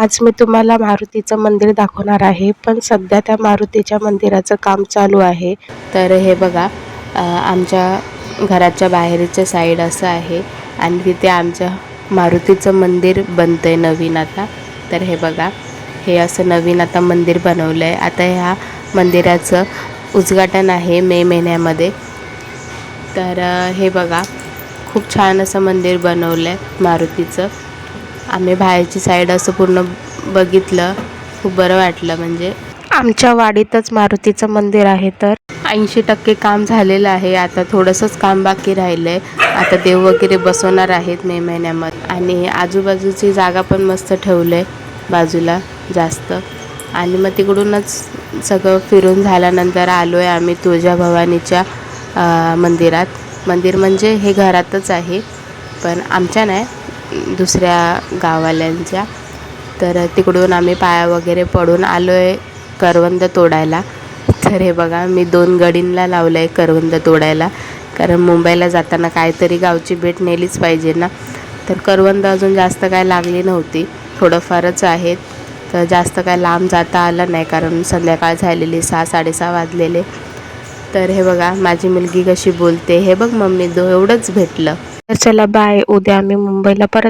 आज मी तुम्हाला मारुतीचं मंदिर दाखवणार आहे, पण सध्या त्या मारुतीच्या मंदिराचं काम चालू आहे। तर हे बघा, आमच्या घराच्या बाहेरचं साईड असं आहे आणि तिथे आमच्या मारुतीचं मंदिर बनतंय नवीन आता। तर हे बघा, हे असं नवीन आता मंदिर बनवलंय। आता ह्या मंदिराचं उद्घाटन आहे मे महिन्यामध्ये। तर हे बघा, खूप छान असं मंदिर बनवलंय मारुतीचं। आम्ही बाहेरची साईड असं पूर्ण बघितलं, खूप बरं वाटलं। म्हणजे आमच्या वाडीतच मारुतीचं मंदिर आहे। तर 80% काम झालेलं आहे, आता थोडंसंच काम बाकी राहिलंय। आता देव वगैरे बसवणार आहेत मे महिन्यामध्ये आणि आजूबाजूची जागा पण मस्त ठेवलंय बाजूला जास्त। आणि मग तिकडूनच सगळं फिरून झाल्यानंतर आलोय आम्ही तुळजाभवानीच्या मंदिरात। मंदिर म्हणजे हे घरातच आहे, पण आमच्या नाही, दुसऱ्या गाववाल्यांच्या। तर तिकडून आम्ही पाया वगैरे पडून आलोय करवंद तोडायला। तर हे बघा, मी 2 गडींला लावलंय करवंद तोडायला, कारण मुंबईला जाताना काहीतरी गावची भेट नेलीच पाहिजे ना। तर करवंद अजून जास्त काय लागली नव्हती, थोडंफारच आहेत। तर जास्त काय लांब जाता आलं नाही, कारण संध्याकाळ झालेली, 6-6:30 वाजलेले। तर हे बघा, माझी मुलगी कशी बोलते, हे बघ मम्मी, एवढंच भेटलं। तर चला बाय, उद्या आम्ही मुंबईला परत